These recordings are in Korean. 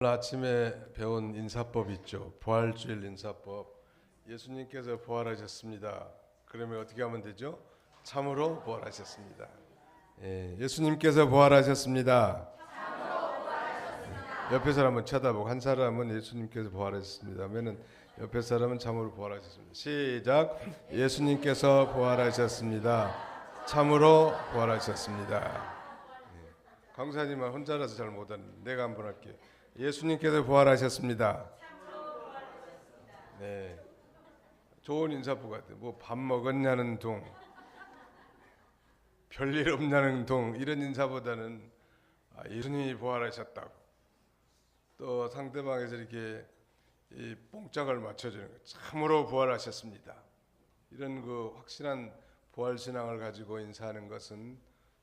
오늘 아침에 배운 인사법 있죠. 부활주일 인사법. 예수님께서 부활하셨습니다. 그러면 어떻게 하면 되죠? 참으로 부활하셨습니다. 예수님께서 부활하셨습니다. 옆에 사람은 쳐다보고, 한 사람은 예수님께서 부활하셨습니다 하면은 옆에 사람은 참으로 부활하셨습니다. 시작. 예수님께서 부활하셨습니다. 참으로 부활하셨습니다. 강사님은 혼자라서 잘 못하는데 내가 한번 할게요. 예수님께서 부활하셨습니다. 네, 좋은 인사법 같아요. 뭐 밥 먹었냐는 둥, 별일 없냐는 둥, 이런 인사보다는 예수님이 부활하셨다고, 또 상대방에서 이렇게 이 뽕짝을 맞춰주는 거예요. 참으로 부활하셨습니다. 이런 그 확실한 부활 신앙을 가지고 인사하는 것은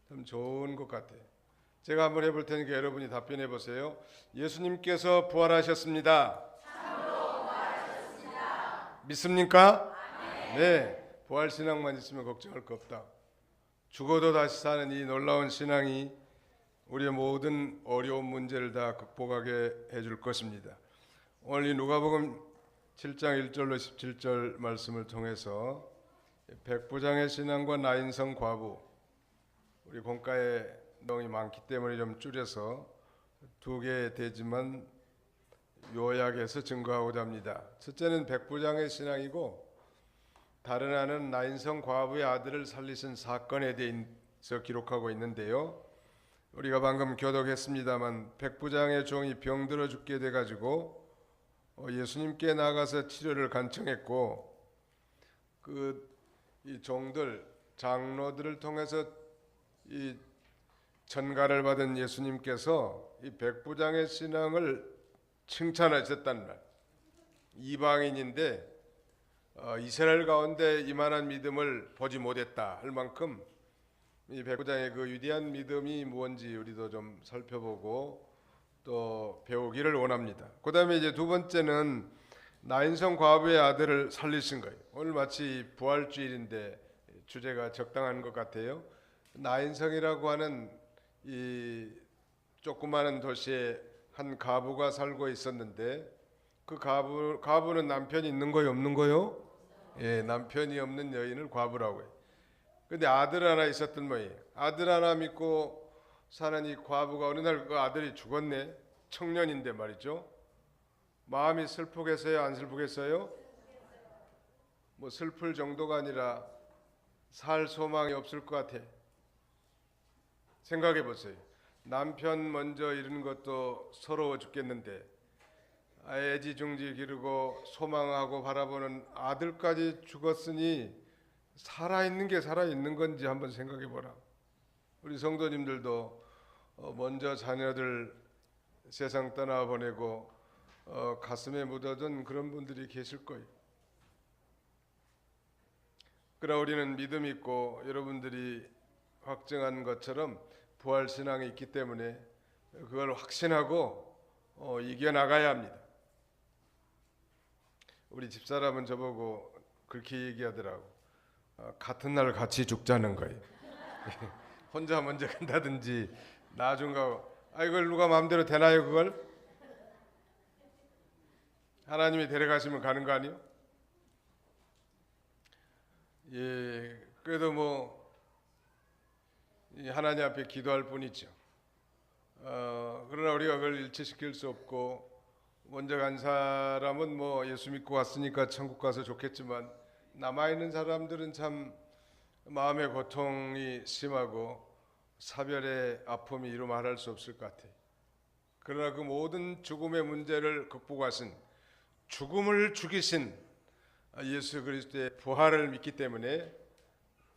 참 좋은 것 같아요. 제가 한번 해볼 테니까 여러분이 답변해 보세요. 예수님께서 부활하셨습니다. 참으로 부활하셨습니다. 믿습니까? 네. 부활 신앙만 있으면 걱정할 거 없다. 죽어도 다시 사는 이 놀라운 신앙이 우리의 모든 어려운 문제를 다 극복하게 해줄 것입니다. 오늘 이 누가복음 7장 1절로 17절 말씀을 통해서 백부장의 신앙과 나인성 과부, 우리 본가에 내용이 많기 때문에 좀 줄여서 두 개 되지만 요약해서 증거하고자 합니다. 첫째는 백부장의 신앙이고, 다른 하나는 나인성 과부의 아들을 살리신 사건에 대해서 기록하고 있는데요. 우리가 방금 교독했습니다만 백부장의 종이 병들어 죽게 돼가지고 예수님께 나가서 치료를 간청했고, 이 종들, 장로들을 통해서 이 전가를 받은 예수님께서 이 백부장의 신앙을 칭찬하셨단 말. 이방인인데 이스라엘 가운데 이만한 믿음을 보지 못했다 할 만큼 이 백부장의 그 위대한 믿음이 무엇인지 우리도 좀 살펴보고 또 배우기를 원합니다. 그 다음에 이제 두 번째는 나인성 과부의 아들을 살리신 거예요. 오늘 마치 부활주일인데 주제가 적당한 것 같아요. 나인성이라고 하는 이 조그마한 도시에 한 과부가 살고 있었는데, 그 과부는 남편이 있는 거요, 없는 거요? 예, 남편이 없는 여인을 과부라고 해요. 근데 아들 하나 있었던 모양이에요. 아들 하나 믿고 사는 이 과부가 어느 날 그 아들이 죽었네. 청년인데 말이죠. 마음이 슬프겠어요, 안 슬프겠어요? 뭐 슬플 정도가 아니라 살 소망이 없을 것 같아. 생각해 보세요. 남편 먼저 잃은 것도 서러워 죽겠는데 애지중지 기르고 소망하고 바라보는 아들까지 죽었으니 살아있는 게 살아있는 건지 한번 생각해 보라. 우리 성도님들도 먼저 자녀들 세상 떠나보내고 가슴에 묻어둔 그런 분들이 계실 거예요. 그러나 우리는 믿음 있고 여러분들이 확증한 것처럼 부활 신앙이 있기 때문에 그걸 확신하고 이겨나가야 합니다. 우리 집사람은 저보고 그렇게 얘기하더라고. 같은 날 같이 죽자는 거예요. 혼자 먼저 간다든지 나중 가고, 이걸 누가 마음대로 되나요? 그걸 하나님이 데려가시면 가는 거 아니에요? 예, 그래도 뭐 하나님 앞에 기도할 뿐이죠. 그러나 우리가 그걸 일치시킬 수 없고, 먼저 간 사람은 뭐 예수 믿고 왔으니까 천국 가서 좋겠지만 남아있는 사람들은 참 마음의 고통이 심하고 사별의 아픔이 이루 말할 수 없을 것 같아요. 그러나 그 모든 죽음의 문제를 극복하신, 죽음을 죽이신 예수 그리스도의 부활을 믿기 때문에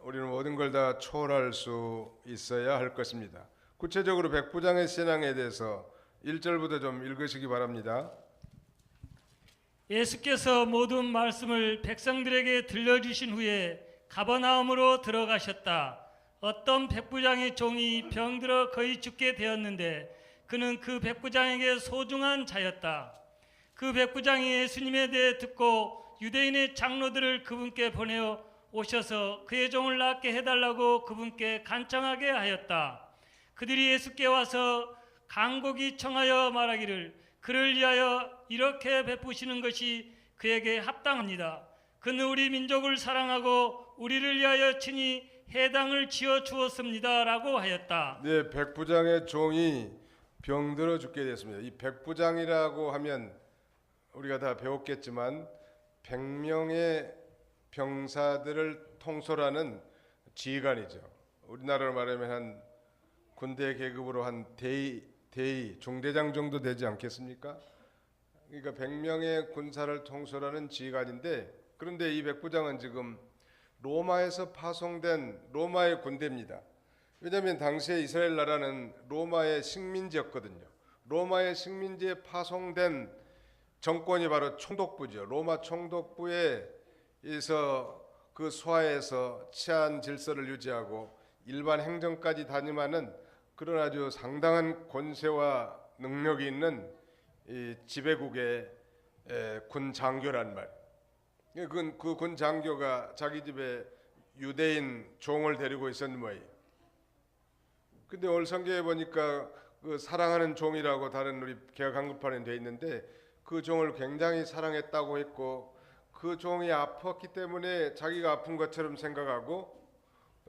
우리는 모든 걸 다 초월할 수 있어야 할 것입니다. 구체적으로 백부장의 신앙에 대해서 1절부터 좀 읽으시기 바랍니다. 예수께서 모든 말씀을 백성들에게 들려주신 후에 가버나움으로 들어가셨다. 어떤 백부장의 종이 병들어 거의 죽게 되었는데 그는 그 백부장에게 소중한 자였다. 그 백부장이 예수님에 대해 듣고 유대인의 장로들을 그분께 보내어 오셔서 그의 종을 낫게 해달라고 그분께 간청하게 하였다. 그들이 예수께 와서 간곡히 청하여 말하기를 그를 위하여 이렇게 베푸시는 것이 그에게 합당합니다. 그는 우리 민족을 사랑하고 우리를 위하여 친히 해당을 지어 주었습니다. 라고 하였다. 네, 백부장의 종이 병들어 죽게 됐습니다. 이 백부장이라고 하면 우리가 다 배웠겠지만 100명의 병사들을 통솔하는 지휘관이죠. 우리나라로 말하면 한 군대 계급으로 한 대위, 중대장 정도 되지 않겠습니까? 그러니까 100명의 군사를 통솔하는 지휘관인데, 그런데 이 백부장은 지금 로마에서 파송된 로마의 군대입니다. 왜냐하면 당시에 이스라엘 나라는 로마의 식민지였거든요. 로마의 식민지에 파송된 정권이 바로 총독부죠. 로마 총독부에서 그 수하에서 치안 질서를 유지하고 일반 행정까지 담임하는 그런 아주 상당한 권세와 능력이 있는 이 지배국의 군 장교란 말. 그 군 장교가 자기 집에 유대인 종을 데리고 있었는 모양이에요. 근데 오늘 성경에 보니까 그 사랑하는 종이라고 다른 우리 개역 한글판에 돼 있는데, 그 종을 굉장히 사랑했다고 했고, 그 종이 아팠기 때문에 자기가 아픈 것처럼 생각하고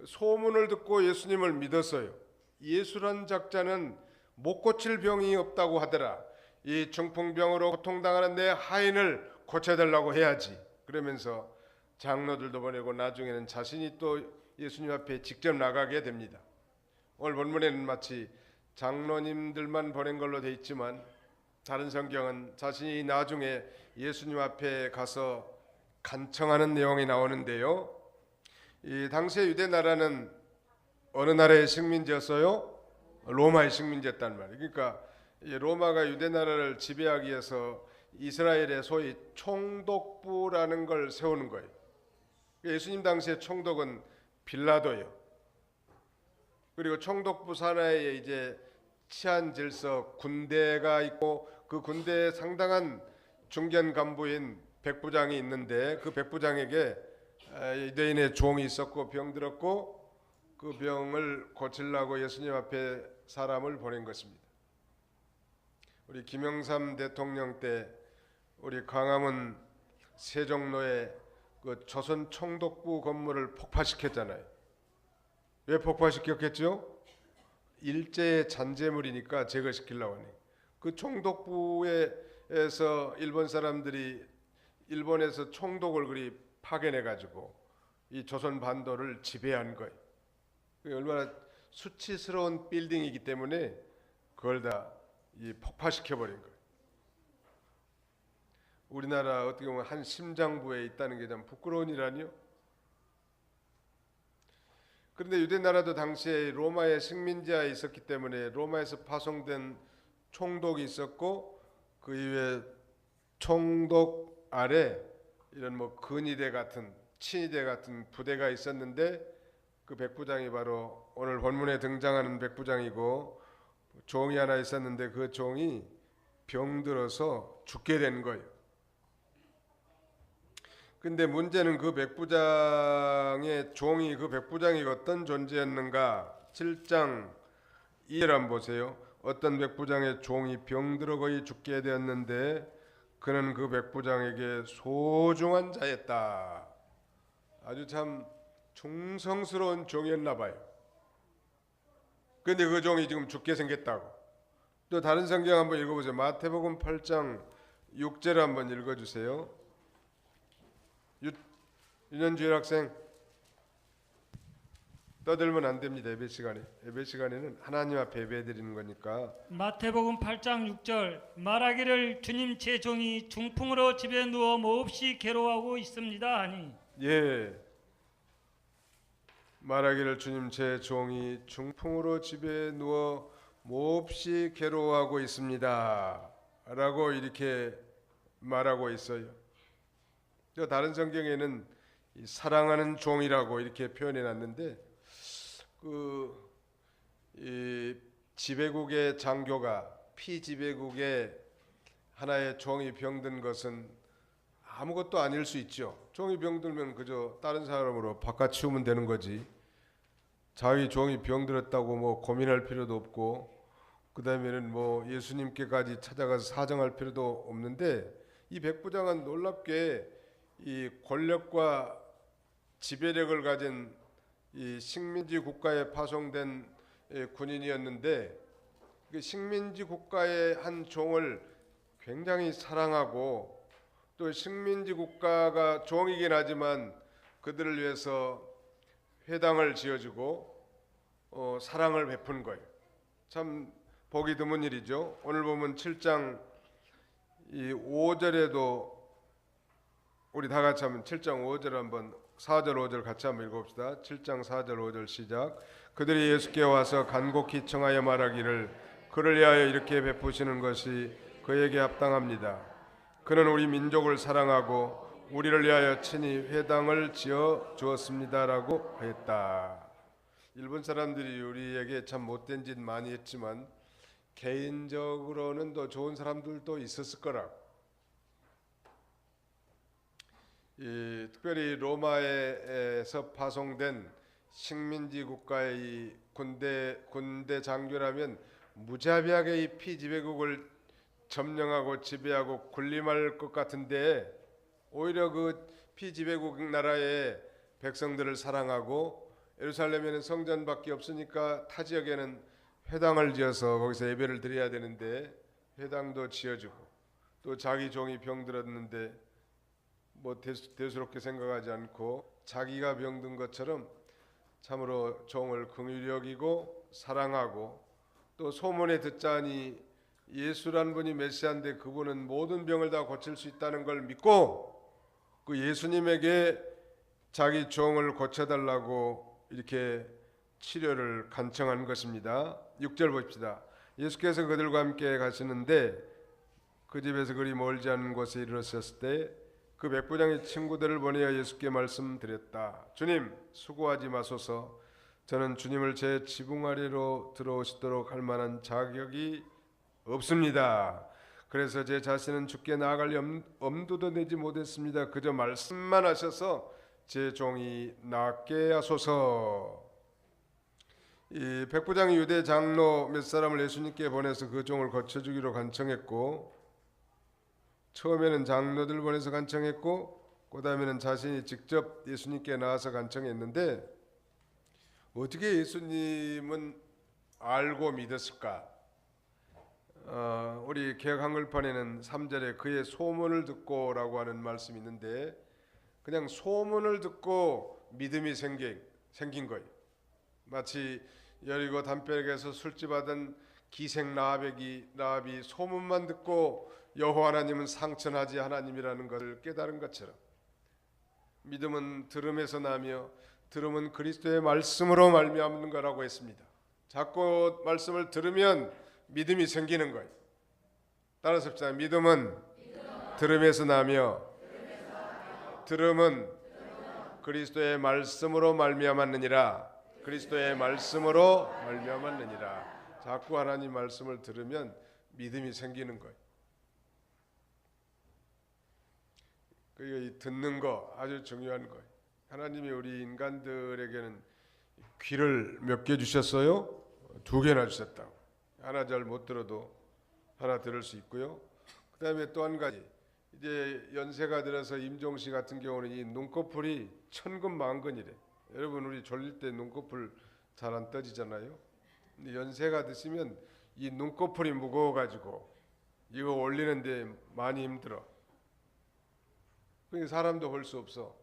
소문을 듣고 예수님을 믿었어요. 예수란 작자는 못 고칠 병이 없다고 하더라. 이 중풍병으로 고통당하는 내 하인을 고쳐달라고 해야지. 그러면서 장로들도 보내고 나중에는 자신이 또 예수님 앞에 직접 나가게 됩니다. 오늘 본문에는 마치 장로님들만 보낸 걸로 돼 있지만 다른 성경은 자신이 나중에 예수님 앞에 가서 간청하는 내용이 나오는데요. 이 당시의 유대 나라는 어느 나라의 식민지였어요? 로마의 식민지였단 말이에요. 그러니까 로마가 유대 나라를 지배하기 위해서 이스라엘의 소위 총독부라는 걸 세우는 거예요. 예수님 당시의 총독은 빌라도예요. 그리고 총독부 산하에 이제 치안 질서 군대가 있고, 그 군대에 상당한 중견 간부인 백부장이 있는데, 그 백부장에게 유대인의 종이 있었고 병들었고, 그 병을 고치려고 예수님 앞에 사람을 보낸 것입니다. 우리 김영삼 대통령 때 우리 광화문 세종로에 그 조선 총독부 건물을 폭파시켰잖아요. 왜 폭파시켰겠죠? 일제의 잔재물이니까 제거시키려고 하니. 그 총독부에서 일본 사람들이 일본에서 총독을 그리 파견해 가지고 이 조선 반도를 지배한 거예요. 얼마나 수치스러운 빌딩이기 때문에 그걸 다 폭파시켜 버린 거예요. 우리나라 어떻게 보면 한 심장부에 있다는 게 참 부끄러운 일아니요? 그런데 유대 나라도 당시에 로마의 식민지하에 있었기 때문에 로마에서 파송된 총독이 있었고, 그 이후에 총독 아래 이런 뭐 근위대 같은 친위대 같은 부대가 있었는데, 그 백부장이 바로 오늘 본문에 등장하는 백부장이고, 종이 하나 있었는데 그 종이 병들어서 죽게 된 거예요. 근데 문제는 그 백부장의 종이, 그 백부장이 어떤 존재였는가? 7장 2절 한번 보세요. 어떤 백부장의 종이 병들어 거의 죽게 되었는데 그는 그 백부장에게 소중한 자였다. 아주 참 충성스러운 종이었나 봐요. 근데 그 종이 지금 죽게 생겼다고. 또 다른 성경 한번 읽어보세요. 마태복음 8장 6절 한번 읽어주세요. 윤현주일 학생, 떠들면 안 됩니다. 예배 시간에. 예배 시간에는 하나님 앞에 예배드리는 거니까. 마태복음 8장 6절 말하기를 주님 제 종이 중풍으로 집에 누워 몹시 괴로워하고 있습니다 하니. 예. 말하기를 주님 제 종이 중풍으로 집에 누워 몹시 괴로워하고 있습니다 라고 이렇게 말하고 있어요. 또 다른 성경에는 사랑하는 종이라고 이렇게 표현해 놨는데, 이 지배국의 장교가 피지배국의 하나의 종이 병든 것은 아무것도 아닐 수 있죠. 종이 병들면 그저 다른 사람으로 바꿔 치우면 되는 거지. 자기 종이 병들었다고 뭐 고민할 필요도 없고, 그다음에는 뭐 예수님께까지 찾아가서 사정할 필요도 없는데, 이 백부장은 놀랍게 이 권력과 지배력을 가진 이 식민지 국가에 파송된 군인이었는데, 그 식민지 국가의 한 종을 굉장히 사랑하고, 또 식민지 국가가 종이긴 하지만 그들을 위해서 회당을 지어주고 사랑을 베푼 거예요. 참 보기 드문 일이죠. 오늘 보면 7장 이 5절에도 우리 다 같이 한번 7장 5절 한번 4절 5절 같이 한번 읽어봅시다. 7장 4절 5절 시작. 그들이 예수께 와서 간곡히 청하여 말하기를 그를 위하여 이렇게 베푸시는 것이 그에게 합당합니다. 그는 우리 민족을 사랑하고 우리를 위하여 친히 회당을 지어 주었습니다라고 했다. 일본 사람들이 우리에게 참 못된 짓 많이 했지만 개인적으로는 더 좋은 사람들도 있었을 거라고. 특별히 로마에서 파송된 식민지 국가의 이 군대 장교라면 무자비하게 이 피지배국을 점령하고 지배하고 군림할 것 같은데, 오히려 그 피지배국 나라의 백성들을 사랑하고, 예루살렘에는 성전밖에 없으니까 타 지역에는 회당을 지어서 거기서 예배를 드려야 되는데 회당도 지어주고, 또 자기 종이 병들었는데 뭐 대수롭게 생각하지 않고 자기가 병든 것처럼 참으로 종을 긍휼히 여기고 사랑하고, 또 소문에 듣자니 예수란 분이 메시아인데 그분은 모든 병을 다 고칠 수 있다는 걸 믿고 그 예수님에게 자기 종을 고쳐달라고 이렇게 치료를 간청한 것입니다. 6절 봅시다. 예수께서 그들과 함께 가시는데 그 집에서 그리 멀지 않은 곳에 이르렀을 때 그 백부장의 친구들을 보내어 예수께 말씀드렸다. 주님, 수고하지 마소서. 저는 주님을 제 지붕 아래로 들어오시도록 할 만한 자격이 없습니다. 그래서 제 자신은 주께 나아갈 엄두도 내지 못했습니다. 그저 말씀만 하셔서 제 종이 낫게 하소서. 이 백부장이 유대 장로 몇 사람을 예수님께 보내서 그 종을 고쳐주기로 간청했고, 처음에는 장로들 보내서 간청했고, 그 다음에는 자신이 직접 예수님께 나와서 간청했는데, 어떻게 예수님은 알고 믿었을까? 우리 개역 한글판에는 3절에 그의 소문을 듣고라고 하는 말씀이 있는데, 그냥 소문을 듣고 믿음이 생긴 거예요. 마치 여리고 담벼락에서 술집 하던 기생 라합이 소문만 듣고 여호와 하나님은 상천하지 하나님이라는 것을 깨달은 것처럼, 믿음은 들음에서 나며 들음은 그리스도의 말씀으로 말미암는 거라고 했습니다. 자꾸 말씀을 들으면 믿음이 생기는 거예요. 따라서 합시다. 믿음은 들음에서 나며 들음은 그리스도의 말씀으로 말미암았느니라. 그리스도의 말씀으로 말미암았느니라. 자꾸 하나님 말씀을 들으면 믿음이 생기는 거예요. 그 듣는 거 아주 중요한 거예요. 하나님이 우리 인간들에게는 귀를 몇 개 주셨어요? 2개나 주셨다고. 하나 잘 못 들어도 하나 들을 수 있고요. 그 다음에 또 한 가지, 이제 연세가 들어서 임종씨 같은 경우는 이 눈꺼풀이 천근만근이래. 여러분, 우리 졸릴 때 눈꺼풀 잘 안 떠지잖아요. 근데 연세가 드시면 이 눈꺼풀이 무거워가지고 이거 올리는데 많이 힘들어. 그러니까 사람도 볼 수 없어.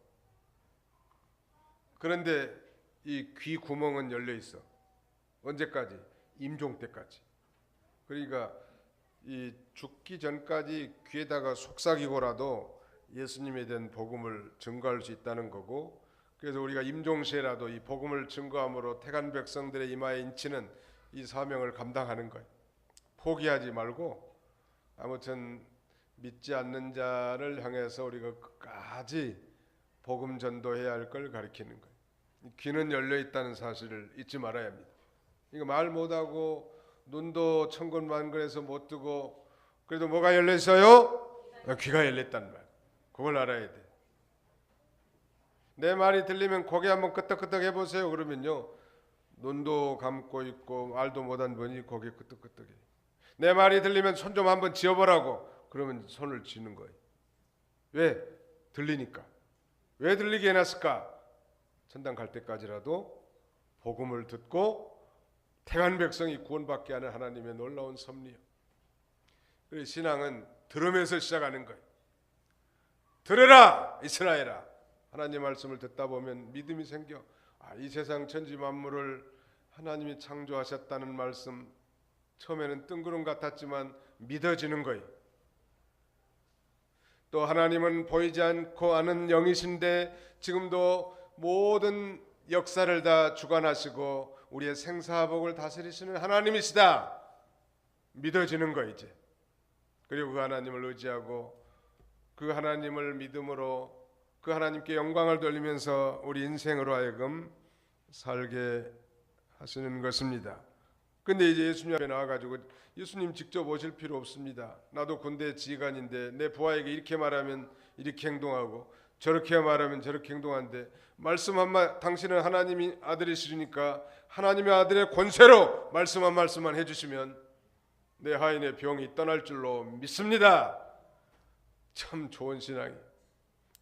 그런데 이 귀 구멍은 열려 있어. 언제까지? 임종 때까지. 그러니까 이 죽기 전까지 귀에다가 속삭이고라도 예수님에 대한 복음을 증거할 수 있다는 거고, 그래서 우리가 임종시에라도 이 복음을 증거함으로 택한 백성들의 이마에 인치는 이 사명을 감당하는 거예요. 포기하지 말고 아무튼 믿지 않는 자를 향해서 우리가 끝까지 복음 전도해야 할 걸 가르치는 거예요. 귀는 열려 있다는 사실을 잊지 말아야 합니다. 이거 말 못하고 눈도 천근만근해서 못 뜨고 그래도 뭐가 열려 있어요? 귀가 열렸단 말. 그걸 알아야 돼. 내 말이 들리면 고개 한번 끄덕끄덕 해보세요. 그러면요, 눈도 감고 있고 말도 못한 분이 고개 끄덕끄덕해. 내 말이 들리면 손 좀 한번 지어보라고. 그러면 손을 쥐는 거예요. 왜? 들리니까. 왜 들리게 해놨을까? 천당 갈 때까지라도 복음을 듣고 택한 백성이 구원받게 하는 하나님의 놀라운 섭리요. 그래서 신앙은 들으면서 시작하는 거예요. 들으라 이스라엘아. 하나님 말씀을 듣다 보면 믿음이 생겨. 이 세상 천지 만물을 하나님이 창조하셨다는 말씀, 처음에는 뜬구름 같았지만 믿어지는 거예요. 또 하나님은 보이지 않고 아는 영이신데 지금도 모든 역사를 다 주관하시고 우리의 생사복을 다스리시는 하나님이시다. 믿어지는 거 이제. 그리고 그 하나님을 의지하고 그 하나님을 믿음으로 그 하나님께 영광을 돌리면서 우리 인생으로 하여금 살게 하시는 것입니다. 근데 이제 예수님 앞에 나와가지고 예수님 직접 오실 필요 없습니다. 나도 군대 지휘관인데 내 부하에게 이렇게 말하면 이렇게 행동하고 저렇게 말하면 저렇게 행동하는데 말씀 한마 당신은 하나님이 아들이시니까 하나님의 아들의 권세로 말씀 한 말씀만 해주시면 내 하인의 병이 떠날 줄로 믿습니다. 참 좋은 신앙이.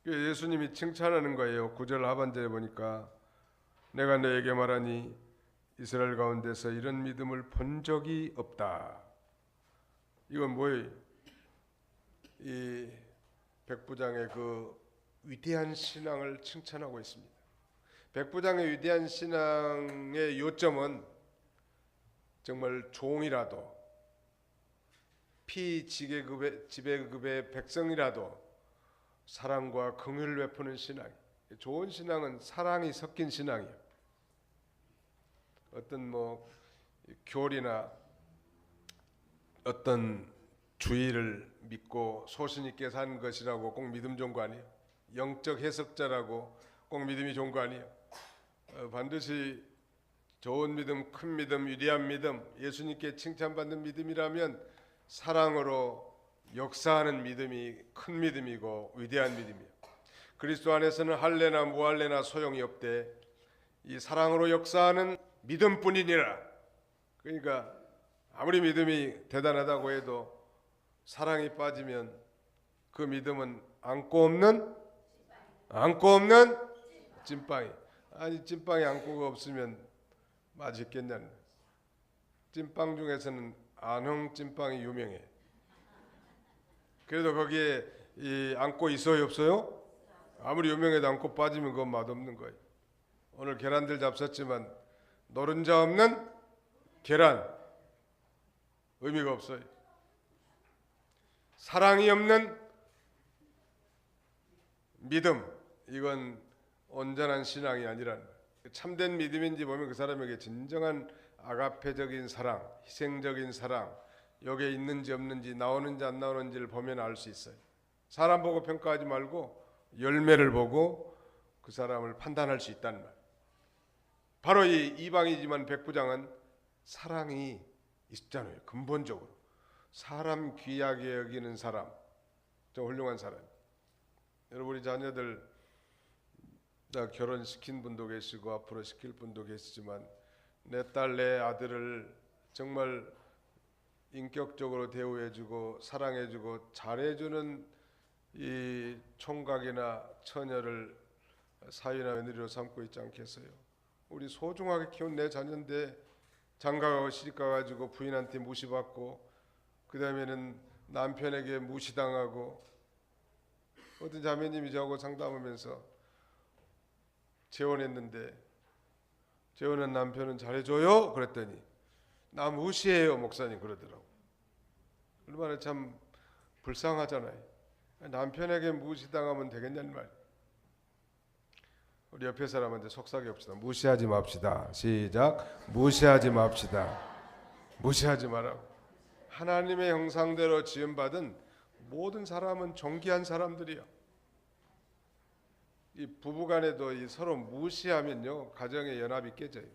예수님이 칭찬하는 거예요. 9절 하반절에 보니까 내가 너에게 말하니 이스라엘 가운데서 이런 믿음을 본 적이 없다. 이건 뭐예요? 이 백부장의 그 위대한 신앙을 칭찬하고 있습니다. 백부장의 위대한 신앙의 요점은 정말 종이라도 피지배급의 백성이라도 사랑과 긍휼을 베푸는 신앙. 좋은 신앙은 사랑이 섞인 신앙이에요. 어떤 교리나 어떤 주의를 믿고 소신 있게 사는 것이라고 꼭 믿음 좋은 거 아니에요. 영적 해석자라고 꼭 믿음이 좋은 거 아니에요. 반드시 좋은 믿음, 큰 믿음, 위대한 믿음, 예수님께 칭찬받는 믿음이라면 사랑으로 역사하는 믿음이 큰 믿음이고 위대한 믿음이에요. 그리스도 안에서는 할례나 무할례나 소용이 없대. 이 사랑으로 역사하는 믿음뿐이니라. 그러니까 아무리 믿음이 대단하다고 해도 사랑이 빠지면 그 믿음은 안고 없는 찐빵이. 아니 찐빵에 안고가 없으면 맛있겠냐는. 찐빵 중에서는 안흥 찐빵이 유명해. 그래도 거기에 이 안고 있어요 없어요? 아무리 유명해도 안고 빠지면 그건 맛없는 거예요. 오늘 계란들 잡섰지만 노른자 없는 계란 의미가 없어요. 사랑이 없는 믿음, 이건 온전한 신앙이 아니라는 거예요. 참된 믿음인지 보면 그 사람에게 진정한 아가페적인 사랑, 희생적인 사랑, 여기에 있는지 없는지 나오는지 안 나오는지를 보면 알 수 있어요. 사람 보고 평가하지 말고 열매를 보고 그 사람을 판단할 수 있다는 말. 바로 이 이방이지만 백부장은 사랑이 있잖아요. 근본적으로 사람 귀하게 여기는 사람, 좀 훌륭한 사람. 여러분 우리 자녀들 다 결혼시킨 분도 계시고 앞으로 시킬 분도 계시지만 내 딸 내 아들을 정말 인격적으로 대우해주고 사랑해주고 잘해주는 이 총각이나 처녀를 사위나 며느리로 삼고 있지 않겠어요? 우리 소중하게 키운 내 자녀인데 장가가고 시집가가지고 부인한테 무시받고 그 다음에는 남편에게 무시당하고. 어떤 자매님이 저하고 상담하면서 재혼했는데 재혼한 남편은 잘해줘요? 그랬더니 나 무시해요 목사님 그러더라고. 얼마나 참 불쌍하잖아요. 남편에게 무시당하면 되겠냐는 말. 우리 옆에 사람한테 속삭여 봅시다. 무시하지 맙시다. 시작. 무시하지 맙시다. 무시하지 마라고. 하나님의 형상대로 지음받은 모든 사람은 존귀한 사람들이요. 이 부부간에도 이 서로 무시하면요 가정의 연합이 깨져요.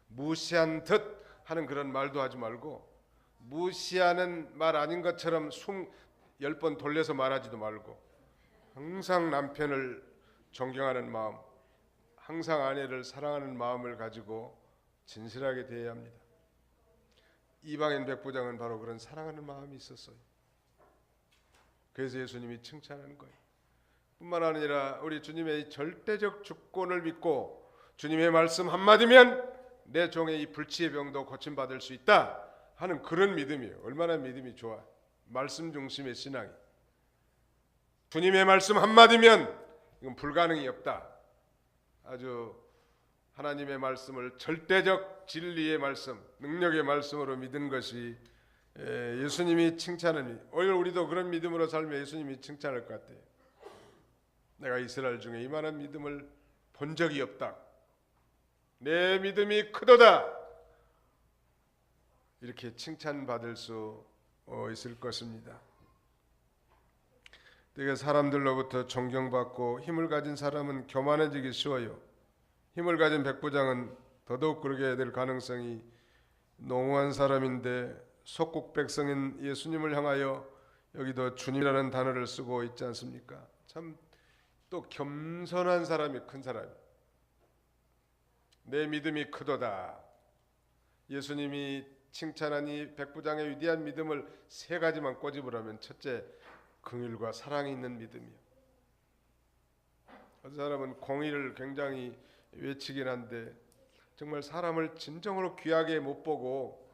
무시한 듯 하는 그런 말도 하지 말고 무시하는 말 아닌 것처럼 10번 돌려서 말하지도 말고 항상 남편을 존경하는 마음, 항상 아내를 사랑하는 마음을 가지고 진실하게 대해야 합니다. 이방인 백부장은 바로 그런 사랑하는 마음이 있었어요. 그래서 예수님이 칭찬하는 거예요. 뿐만 아니라 우리 주님의 절대적 주권을 믿고 주님의 말씀 한마디면 내 종의 이 불치의 병도 고침받을 수 있다 하는 그런 믿음이에요. 얼마나 믿음이 좋아. 말씀 중심의 신앙이. 주님의 말씀 한마디면 이건 불가능이 없다. 아주 하나님의 말씀을 절대적 진리의 말씀, 능력의 말씀으로 믿은 것이 예수님이 칭찬하니, 오늘 우리도 그런 믿음으로 살면 예수님이 칭찬할 것 같아요. 내가 이스라엘 중에 이만한 믿음을 본 적이 없다. 내 믿음이 크도다. 이렇게 칭찬받을 수 있을 것입니다. 되게 사람들로부터 존경받고 힘을 가진 사람은 교만해지기 쉬워요. 힘을 가진 백부장은 더더욱 그러게 될 가능성이 농후한 사람인데 속국 백성인 예수님을 향하여 여기도 주님이라는 단어를 쓰고 있지 않습니까? 참 또 겸손한 사람이 큰 사람. 내 믿음이 크도다. 예수님이 칭찬하니 백부장의 위대한 믿음을 세 가지만 꼬집으라면 첫째, 긍휼과 사랑이 있는 믿음이요. 어떤 사람은 공의를 굉장히 외치긴 한데 정말 사람을 진정으로 귀하게 못 보고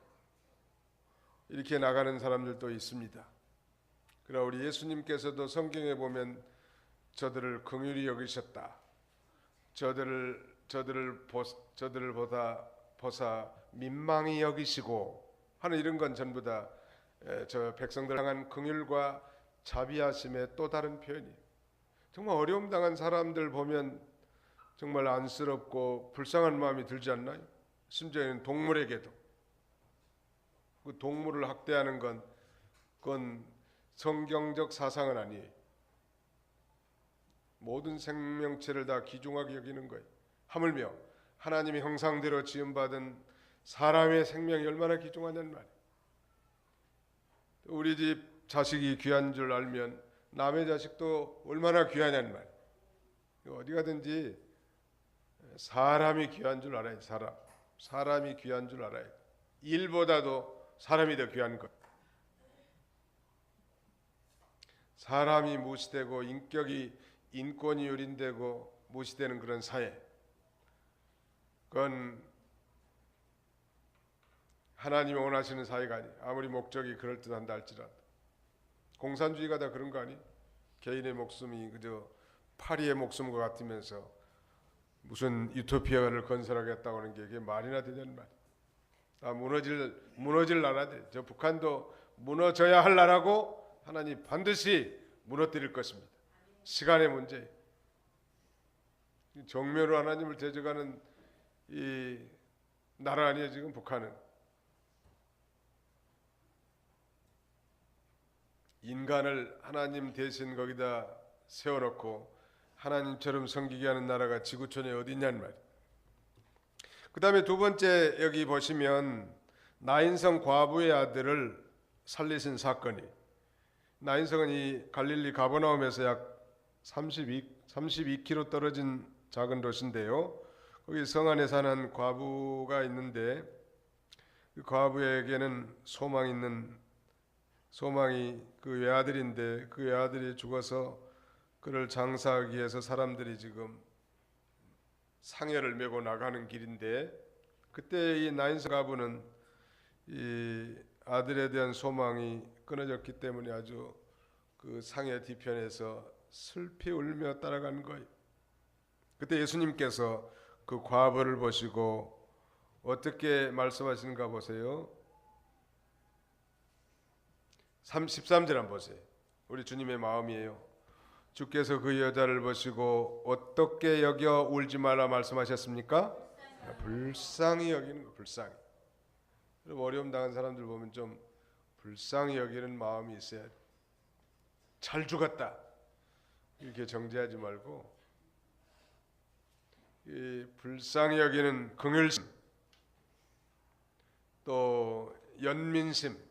이렇게 나가는 사람들도 있습니다. 그러나 우리 예수님께서도 성경에 보면 저들을 긍휼히 여기셨다. 저들을 보사 민망히 여기시고 하는 이런 건 전부 다 저 백성들 향한 긍휼과 자비하심의 또 다른 표현이에요. 정말 어려움 당한 사람들 보면 정말 안쓰럽고 불쌍한 마음이 들지 않나요? 심지어는 동물에게도. 그 동물을 학대하는 그건 성경적 사상은 아니에요. 모든 생명체를 다 귀중하게 여기는 거예요. 하물며 하나님의 형상대로 지음받은 사람의 생명이 얼마나 귀중하냐는 말이에요. 우리 집 자식이 귀한 줄 알면 남의 자식도 얼마나 귀하냐는 말이에요. 어디 가든지 사람이 귀한 줄 알아야 돼. 사람이 귀한 줄 알아야 돼. 일보다도 사람이 더 귀한 것. 사람이 무시되고 인권이 유린되고 무시되는 그런 사회. 그건 하나님이 원하시는 사회가 아니. 아무리 목적이 그럴듯한다 할지라도. 공산주의가 다 그런 거 아니? 개인의 목숨이 그저 파리의 목숨과 같으면서 무슨 유토피아를 건설하겠다고 하는 게 이게 말이나 되냐는 말이야. 다 무너질 나라들. 저 북한도 무너져야 할 나라고 하나님 반드시 무너뜨릴 것입니다. 시간의 문제. 정면으로 하나님을 대적하는 이 나라 아니에요 지금 북한은. 인간을 하나님 대신 거기다 세워놓고 하나님처럼 섬기게 하는 나라가 지구촌에 어디 있냐는 말이에요. 그 다음에 두 번째 여기 보시면 나인성 과부의 아들을 살리신 사건이. 나인성은 이 갈릴리 가버나움에서 약 32km 떨어진 작은 도시인데요. 거기 성 안에 사는 과부가 있는데 그 과부에게는 소망이 그 외아들인데 그 외아들이 죽어서 그를 장사하기 위해서 사람들이 지금 상여를 메고 나가는 길인데 그때 이 나인성 과부는 이 아들에 대한 소망이 끊어졌기 때문에 아주 그 상여 뒤편에서 슬피 울며 따라가는 거예요. 그때 예수님께서 그 과부를 보시고 어떻게 말씀하시는가 보세요. 13절 한번 보세요. 우리 주님의 마음이에요. 주께서 그 여자를 보시고 어떻게 여겨 울지 말라 말씀하셨습니까? 불쌍히 여기는 거. 불쌍히. 어려움 당한 사람들 보면 좀 불쌍히 여기는 마음이 있어야 돼. 잘 죽었다 이렇게 정죄하지 말고 이 불쌍히 여기는 긍휼심 또 연민심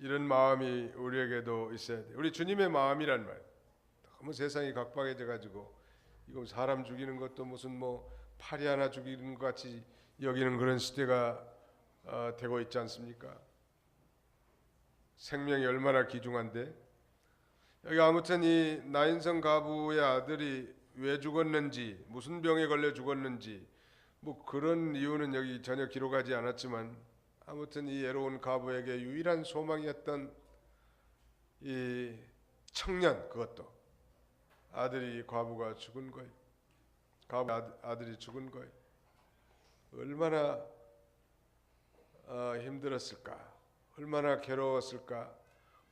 이런 마음이 우리에게도 있어야 돼. 우리 주님의 마음이란 말. 너무 세상이 각박해져 가지고 이거 사람 죽이는 것도 무슨 뭐 파리 하나 죽이는 것 같이 여기는 그런 시대가 되고 있지 않습니까? 생명이 얼마나 귀중한데. 여기 아무튼 이 나인성 가부의 아들이 왜 죽었는지, 무슨 병에 걸려 죽었는지 뭐 그런 이유는 여기 전혀 기록하지 않았지만, 아무튼 이 애로운 가부에게 유일한 소망이었던 이 청년, 그것도 아들이 과부가 죽은 거예요. 가부 아들이 죽은 거예요. 얼마나 힘들었을까, 얼마나 괴로웠을까,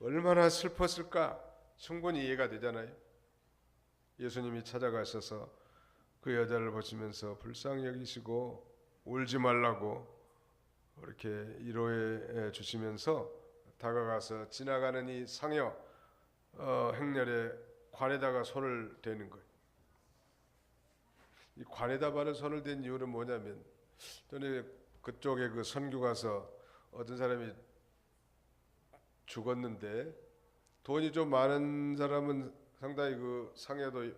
얼마나 슬펐을까 충분히 이해가 되잖아요. 예수님이 찾아가셔서 그 여자를 보시면서 불쌍히 여기시고 울지 말라고 이렇게 위로해 주시면서 다가가서 지나가는 이 상여 행렬의 관에다가 손을 대는 거예요. 이 관에다 바로 손을 댄 이유는 뭐냐면, 전에 그쪽에 그 선교 가서 어떤 사람이 죽었는데 돈이 좀 많은 사람은 상당히 그 상여도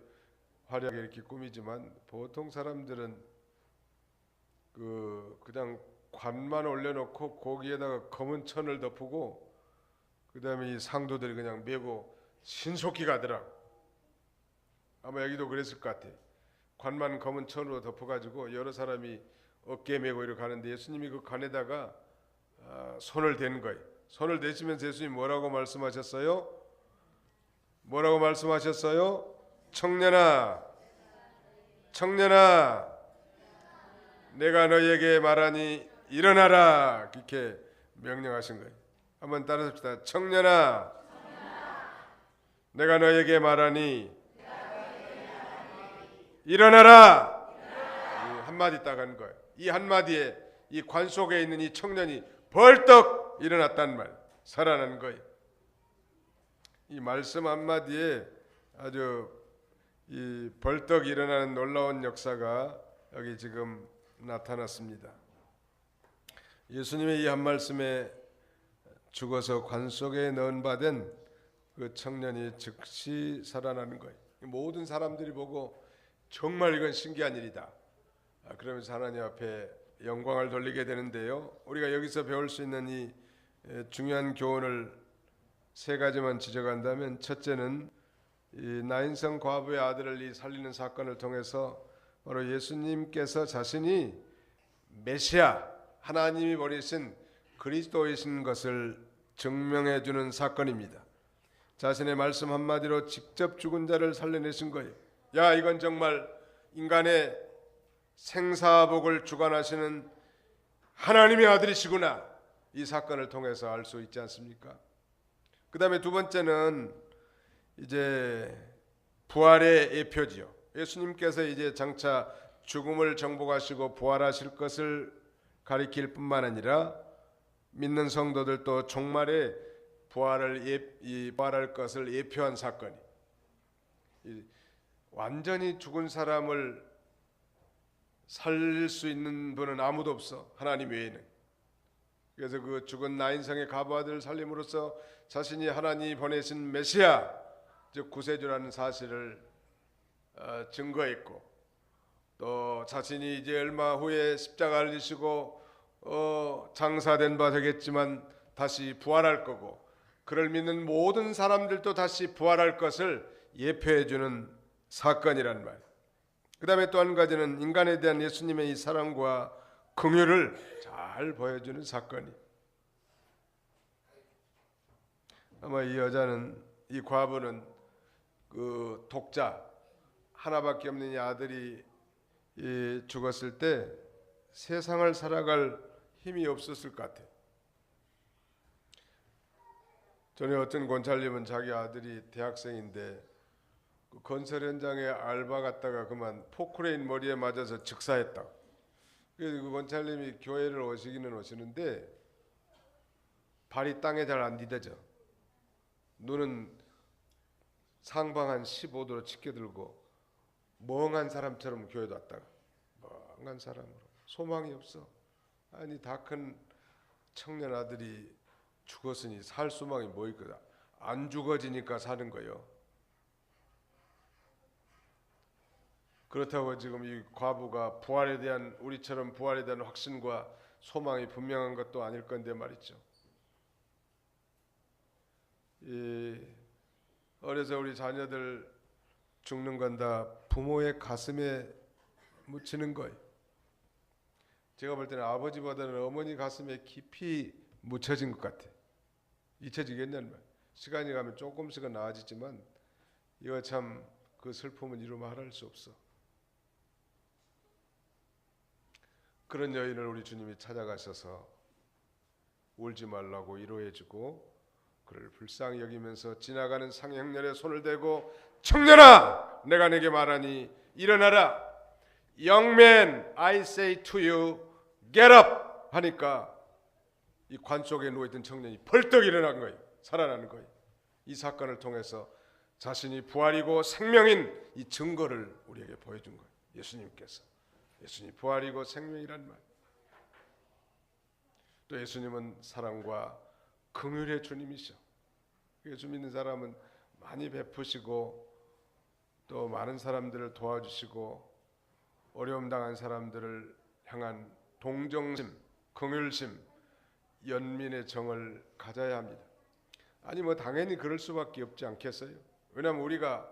화려하게 이렇게 꾸미지만, 보통 사람들은 그냥 관만 올려놓고 거기에다가 검은 천을 덮고 그다음에 이 상도들이 그냥 메고 신속히 가더라고. 아마 여기도 그랬을 것 같아. 관만 검은 천으로 덮어가지고 여러 사람이 어깨에 메고 이렇게 가는데, 예수님이 그 관에다가 손을 댄 거예요. 손을 대시면서 예수님이 뭐라고 말씀하셨어요? 뭐라고 말씀하셨어요? 청년아, 청년아, 내가 너희에게 말하니 일어나라, 이렇게 명령하신 거예요. 한번 따라합시다. 청년아, 내가 너희에게 말하니 일어나라. 이 한마디 딱 한 거예요. 이 한마디에 이 관 속에 있는 이 청년이 벌떡 일어났단 말, 살아난 거예요. 이 말씀 한마디에 아주 이 벌떡 일어나는 놀라운 역사가 여기 지금 나타났습니다. 예수님의 이 한 말씀에 죽어서 관 속에 넣은 바 된 그 청년이 즉시 살아나는 거예요. 모든 사람들이 보고 정말 이건 신기한 일이다, 그러면서 하나님 앞에 영광을 돌리게 되는데요. 우리가 여기서 배울 수 있는 이 중요한 교훈을 세 가지만 지적한다면, 첫째는 이 나인성 과부의 아들을 이 살리는 사건을 통해서 바로 예수님께서 자신이 메시아, 하나님이 보내신 그리스도이신 것을 증명해 주는 사건입니다. 자신의 말씀 한마디로 직접 죽은 자를 살려내신 거예요. 야, 이건 정말 인간의 생사복을 주관하시는 하나님의 아들이시구나, 이 사건을 통해서 알 수 있지 않습니까? 그 다음에 두 번째는 이제 부활의 예표지요. 예수님께서 이제 장차 죽음을 정복하시고 부활하실 것을 가리킬 뿐만 아니라 믿는 성도들도 종말에 부활할 것을 예표한 사건이, 완전히 죽은 사람을 살릴 수 있는 분은 아무도 없어, 하나님 외에는. 그래서 그 죽은 나인성의 가부 아들을 살림으로써 자신이 하나님이 보내신 메시아, 즉 구세주라는 사실을 증거했고, 또 자신이 이제 얼마 후에 십자가를 지시고 장사된 바 되겠지만 다시 부활할 거고, 그를 믿는 모든 사람들도 다시 부활할 것을 예표해주는 사건이란 말. 그 다음에 또 한 가지는 인간에 대한 예수님의 이 사랑과 긍휼을 잘 보여주는 사건이. 아마 이 여자는, 이 과부는 그 독자 하나밖에 없는 이 아들이 죽었을 때 세상을 살아갈 힘이 없었을 것 같아요. 전에 어떤 권찰님은 자기 아들이 대학생인데 그 건설 현장에 알바 갔다가 그만 포크레인 머리에 맞아서 즉사했다. 그래서 그 권찰님이 교회를 오시기는 오시는데 발이 땅에 잘 안 디뎌져. 눈은 상방 한 15도로 치켜들고 멍한 사람처럼 교회도 왔다가, 멍한 사람으로 소망이 없어. 아니, 다 큰 청년 아들이 죽었으니 살 소망이 뭐 있거든. 안 죽어지니까 사는 거요. 그렇다고 지금 이 과부가 부활에 대한 우리처럼 부활에 대한 확신과 소망이 분명한 것도 아닐 건데 말이죠. 어려서 우리 자녀들 죽는 건 다 부모의 가슴에 묻히는 거예요. 제가 볼 때는 아버지보다는 어머니 가슴에 깊이 묻혀진 것 같아. 잊혀지겠냐는 말. 시간이 가면 조금씩은 나아지지만 이거 참 그 슬픔은 이루 말할 수 없어. 그런 여인을 우리 주님이 찾아가셔서 울지 말라고 위로해주고 그를 불쌍히 여기면서 지나가는 상행렬에 손을 대고 청년아 내가 내게 말하니 일어나라 Young man I say to you get up 하니까 이 관 속에 누워있던 청년이 벌떡 일어난 거예요. 살아나는 거예요. 이 사건을 통해서 자신이 부활이고 생명인 이 증거를 우리에게 보여준 거예요. 예수님께서. 예수님 부활이고 생명이란 말. 또 예수님은 사랑과 긍휼의 주님이셔. 예수 믿는 사람은 많이 베푸시고 또 많은 사람들을 도와주시고 어려움 당한 사람들을 향한 동정심, 긍휼심, 연민의 정을 가져야 합니다. 아니 뭐 당연히 그럴 수밖에 없지 않겠어요? 왜냐하면 우리가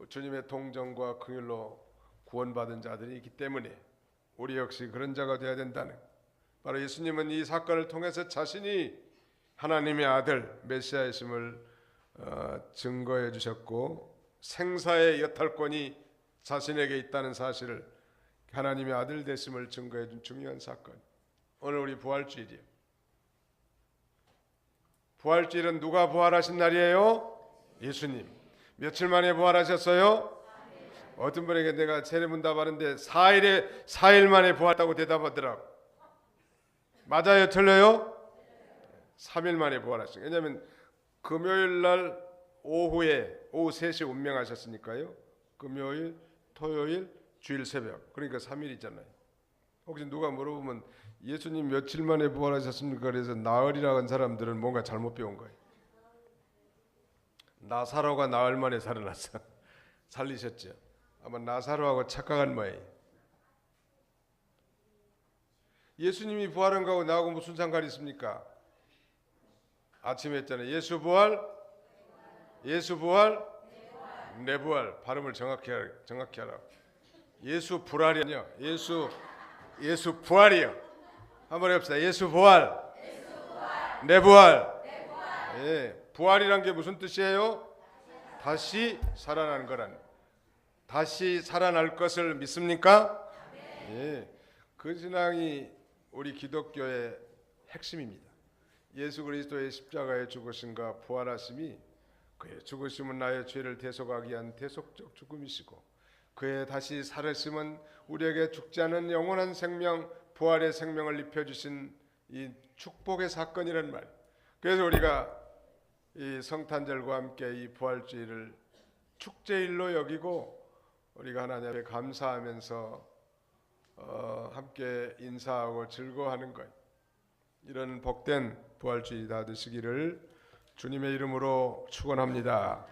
주님의 동정과 긍휼로 구원받은 자들이 있기 때문에 우리 역시 그런 자가 되어야 된다는. 바로 예수님은 이 사건을 통해서 자신이 하나님의 아들 메시아이심을 증거해 주셨고 생사의 여탈권이 자신에게 있다는 사실을 하나님의 아들 되심을 증거해 준 중요한 사건. 오늘 우리 부활주일이에요. 부활주일은 누가 부활하신 날이에요? 예수님. 며칠 만에 부활하셨어요? 어떤 분에게 내가 세례문답하는데 4일 만에 부활했다고 대답하더라고. 맞아요? 틀려요? 3일 만에 부활하신. 왜냐하면 금요일 날 오후 3시 운명하셨으니까요. 금요일, 토요일, 주일 새벽. 그러니까 3일이잖아요. 혹시 누가 물어보면 예수님 며칠 만에 부활하셨습니까? 그래서 나흘이라고 한 사람들은 뭔가 잘못 배운 거예요. 나사로가 나흘 만에 살아났어. 살리셨죠. 아마 나사로하고 착각한 모양이에요. 예수님이 부활한 거하고 나하고 무슨 상관이 있습니까? 아침에 했잖아요. 예수 부활, 예수 부활, 내 부활. 발음을 정확히 하라. 예수 불활이 아니요. 예수 부활이요. 한번 해봅시다. 예수 부활, 내 부활. 예, 부활이란 게 무슨 뜻이에요? 다시 살아나는 거란. 다시 살아날 것을 믿습니까? 예, 그 신앙이 우리 기독교의 핵심입니다. 예수 그리스도의 십자가의 죽으심과 부활하심이 그의 죽으심은 나의 죄를 대속하기 위한 대속적 죽음이시고 그의 다시 살으심은 우리에게 죽지 않은 영원한 생명, 부활의 생명을 입혀주신 이 축복의 사건이란 말. 그래서 우리가 이 성탄절과 함께 이 부활주일을 축제일로 여기고 우리가 하나님 앞에 감사하면서 함께 인사하고 즐거워하는 것. 이런 복된 부활주일 다 되시기를 주님의 이름으로 축원합니다.